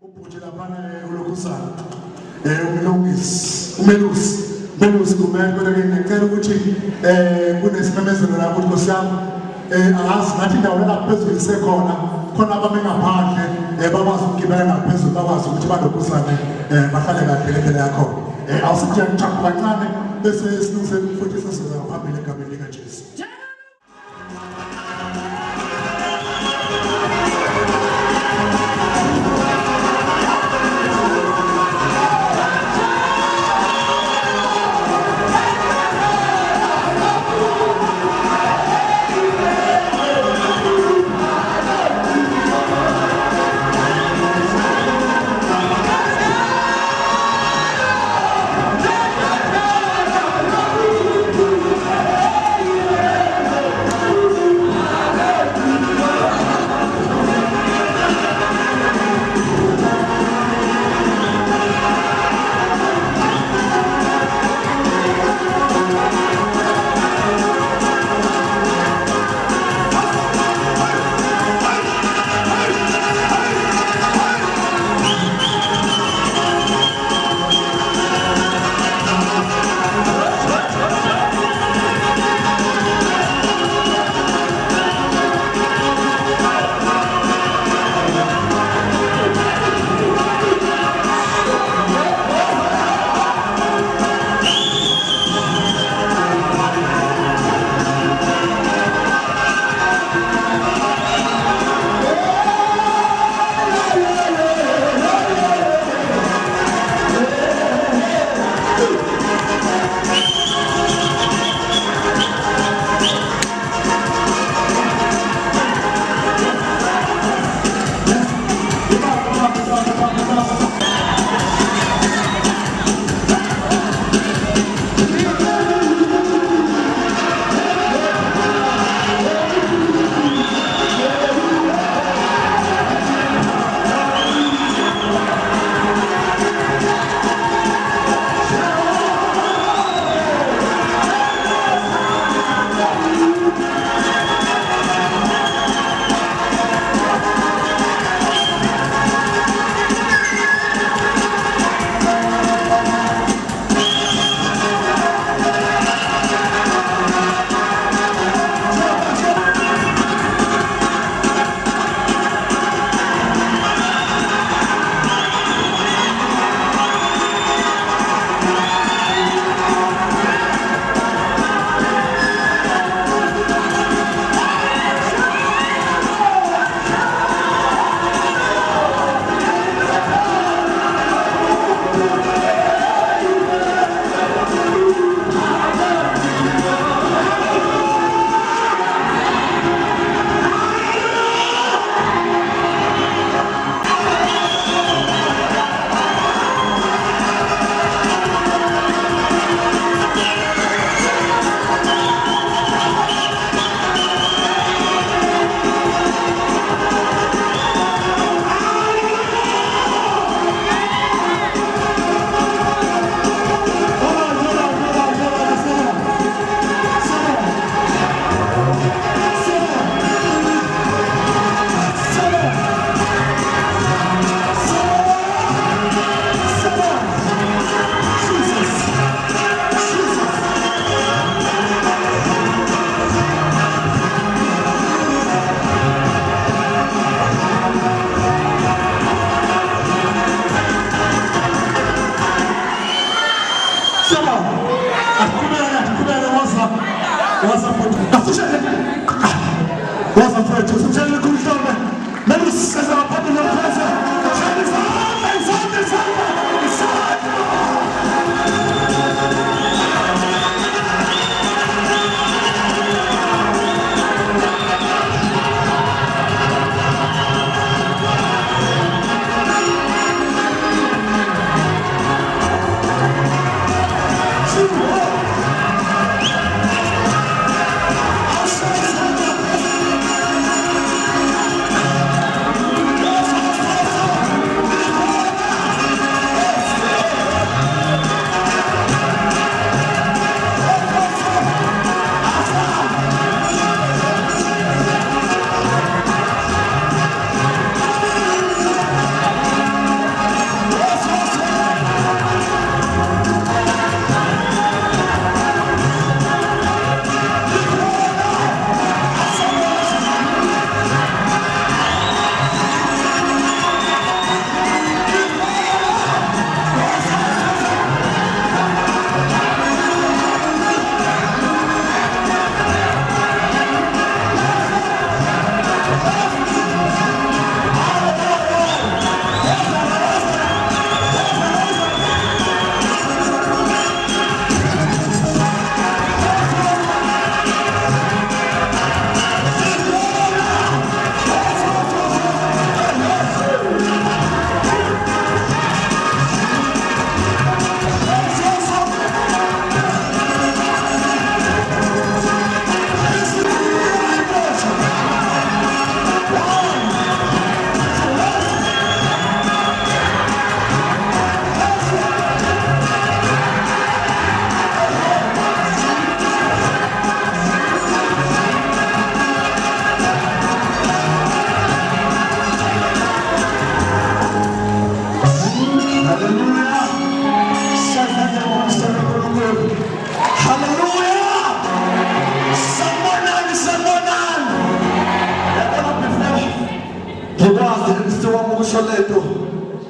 ubhuti laphana ulokhusana umelusi kumele kodwa ke ngicela ukuthi kunesimemezelo lapho ukuthi Nkosi yami angazi ngathi indawo lapho phezulu isekhona khona abame ngaphandle bakwazi ukugibela ngaphezulu bakwazi ukuthi balokhusane bahlale kahle ngendlela yakho awusithi ngicapha kancane bese silungisele futhi sesiza phambili egameni likaJesu.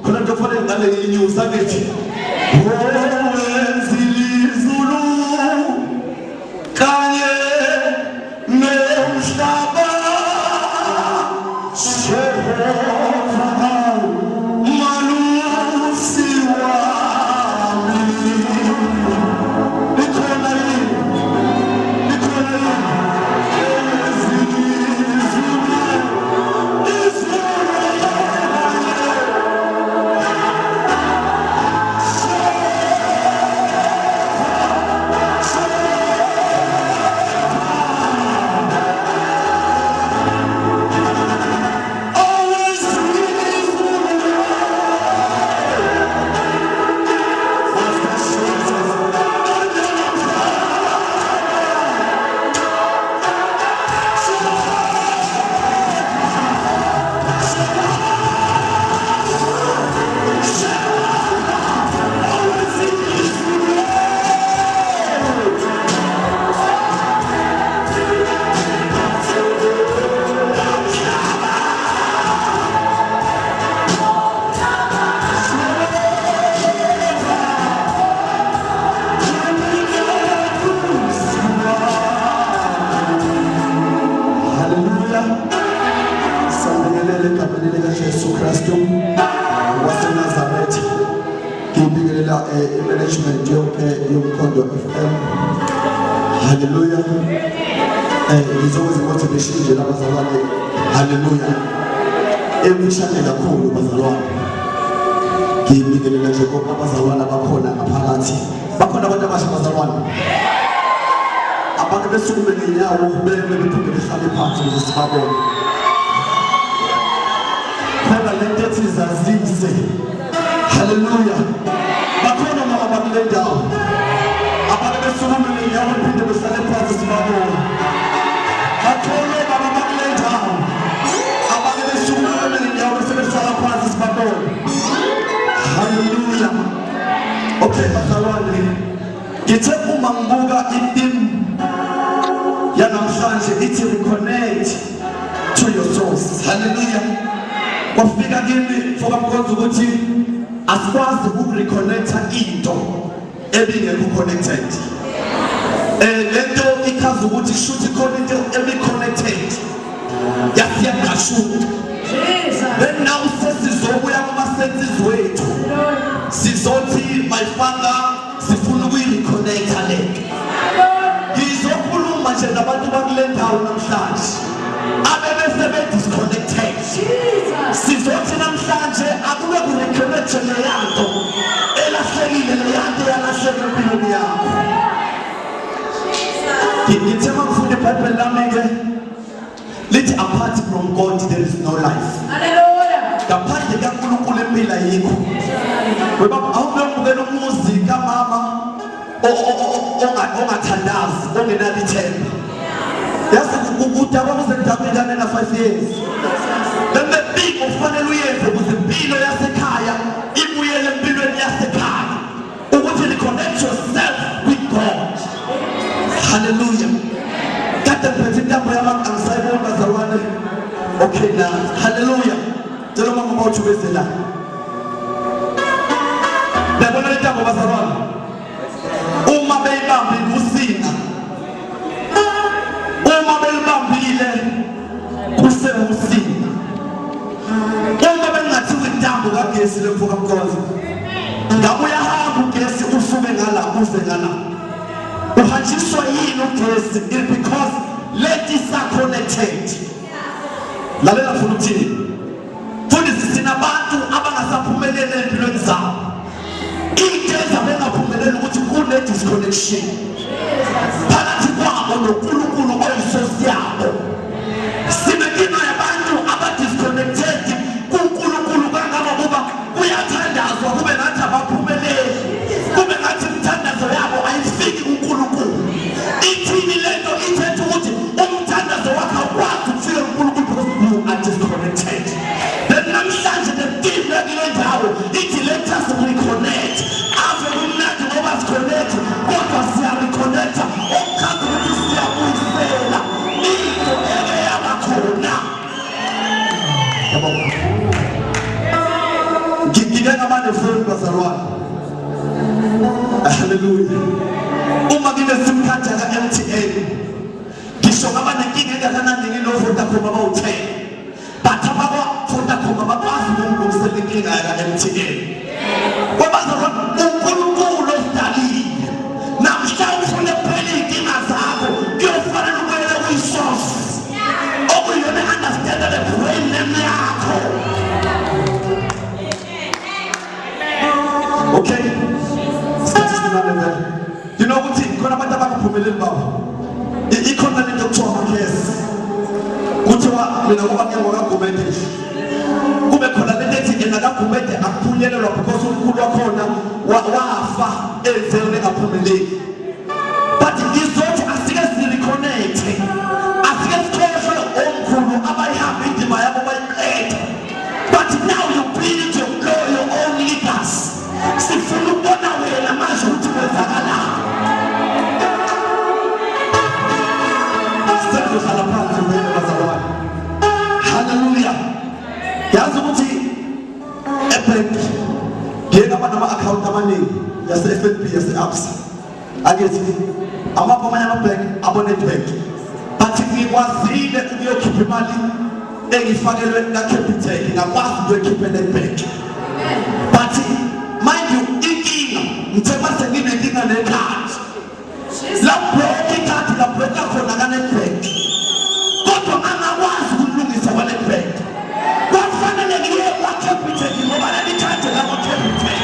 khona nto fanele ngale inyusa ngithi wenzilizulu kanye nomhlaba management yomkhondo FM. Hallelujah. It's always a motivation nje labazalwane. Hallelujah. Emishane kakhulu bazalwane. Ngibingelela nje konke abazalwane abakhona ngaphakathi. Bakhona abantu abasha bazalwane. Abantu besukume ngenyawo bephinde behlale phansi ngesibabona. Khona lento ethi zazise. Hallelujah. Bakhona abakule ndawo. Abantu besukume ngenyawo bephinde behlale phansi ngesibabona. Bakhona abakule ndawo. Abantu besukume ngenyawo behlale phansi ngesibabona. Hallelujah. Okay, bazalwane. Ngithe uma ngibuka i-team yanamhlanje ithi reconnect to your source. Hallelujah. Wafika kimi foka mkonzo ukuthi asikwazi ukureconnecta into ebingekho connected. Lento ikhaza ukuthi shuthi khona into ebiconnected. Yasiyaqashuka. Then now sesizobuya kuma senses wethu. Sizothi my father sifuna ukuyireconnecta le. Ngizokhuluma nje nabantu bakule ndawo namhlanje. Abebese disconnected. Sizothi namhlanje akube kureconnecta le yanto. Elahlekile le yanto yalahleka empilweni yakho. Ngithema ngifunda iBhayibheli lami ke lithi apart from God there is no life. Hallelujah. Ngaphandle kaNkulunkulu impilo ayikho. Weba awubekela umuzika mama ongathandazi ongenalo ithemba. Yazi ukudaba kusekudabelana na 5 years. Bembe big ufanele uyenze ukuze impilo yasekhaya ibuyele empilweni yasekhaya. Ukuthi reconnect yourself with God. Hallelujah. Kade mphethe intambo yabantu angisayibona bazalwane. Okay now. Hallelujah. Tell mama about ubezela. Babona intambo bazalwane. Uma beyibambile usina. Uma beyibambile kusemusina. Uma bengathiwa intambo kagesi lemvuka mkonzo. Ngabe uyahamba ugesi usuke ngala uze ngala. Uhanjiswa yini ugesi because ladies are connected. Lalela mfuna ukuthini? Futhi sinabantu abangasaphumelele empilweni zabo. Into abengaphumeleli ukuthi kune disconnection. Phakathi kwabo noNkulunkulu oyisource yabo. Sinekina yabantu abadisconnected kuNkulunkulu kangaba kuba kuyathandazwa kube ngathi abaphumeleli. Kube ngathi imthandazo yabo ayifiki kuNkulunkulu. Ithini lento ithethe ukuthi umthandazo wakho awukwazi ukufika kuNkulunkulu because you are disconnected. Then namhlanje the team lekile ndawo ithi let us reconnect. After we not always connect, what was the reconnector? Oh, God, what is the ngeke abane phone bazalwane. Hallelujah. Uma nginesim card ka MTN ngisho ngaba nenkinga engakanani ngino Vodacom about 10 but ababa Vodacom abakwazi ukulungisela inkinga ka MTN. Kwabazalwane uNkulunkulu osidalile namhla ufuna phela inkinga zakho kuyofanele ubuyele kwisource okuyona understand the brain name yakho. Okay, you know what? Kuna abantu abakuphumeleli baba. Ikhona lento kuthiwa amakesi. Kuthiwa mina ngoba ngiyengoka Gumede. Kube khona lento ethi yena kaGumede akuphunyelelwa because uNkulunkulu wakhona wafa ezele ngaphumeleli. But izothi asike sireconnect. Asike sikhohle omkhulu abayihamba indima yabo bayiqede. But now you build your own leaders. Sifuna ukubona wena manje ukuthi kwenzakala. Sithathe hlala phansi wena bazalwane. Hallelujah. Yazi ukuthi ebank ngeke abana account amaningi yase FNB yase ABSA. Akethi amapho amanye amabank abo network. But ngikwazile ukuyokhipha imali engifakelwe na Capitec ngakwazi ukuyokhipha netbank. But mind you, inkinga ngithemba senginenkinga necard. Lapho icard labheka khona ka netbank. Kodwa angakwazi ukulungisa kwa netbank. Kwafanele ngiye kwa Capitec ngoba le card labo Capitec.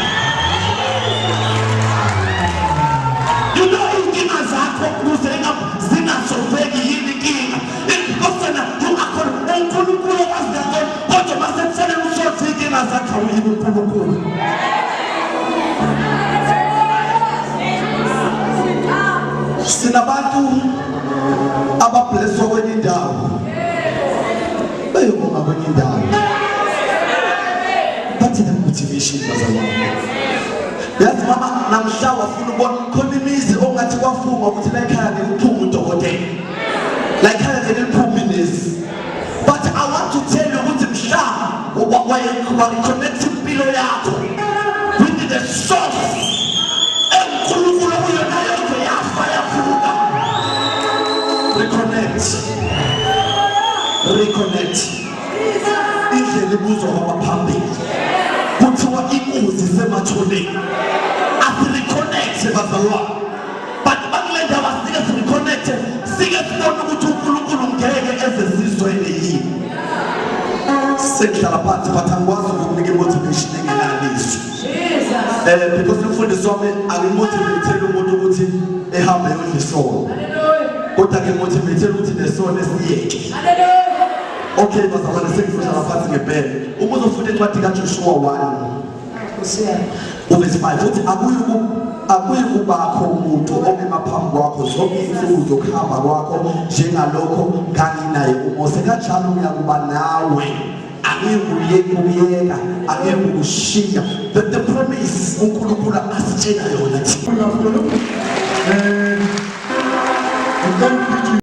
You know inkinga zakho kuzenga zingasolveki yini inkinga. Ikosana ukhona uNkulunkulu wazidayo kodwa masetsele usolve inkinga zakho yini uNkulunkulu. Sinabantu abablesswa kwenye indawo bayobonga kwenye indawo bathi na motivation bazalwane. Yazi mama namhla wafuna ukubona khona imizi ongathi kwafuma ukuthi la ekhaya ngiliphuma udokotela la ekhaya ngiliphuma inesi. But I want to tell you ukuthi mhla connect impilo yakho with the source enkulunkulu uyona yonke yafa yavuka. Reconnect indlela ibuzwa kwabaphambili kuthiwa inkosi semathuneni asireconnect bazalwane. But bakulenda basike sireconnect sike sibone ukuthi uNkulunkulu ngeke ezesizweni yini. Sehlala phansi but angikwazi ukukunika motivation engenalizwi. Because umfundisi wami angimotivate umuntu ukuthi ehambe yodla isono. Kodwa ngimotivate ukuthi nesono esiyeke. Okay bazalwane sekuhlala phansi ngebele. Uma uzofunda incwadi kaJoshua 1 verse 5 uthi akuyi kubakho umuntu ongengaphambi kwakho zonke insuku zokuhamba kwakho njengalokho nganginaye uMose kanjalo uyakuba nawe. Angekuyeka angekukushiya. The promise uNkulunkulu asitshela yona thina.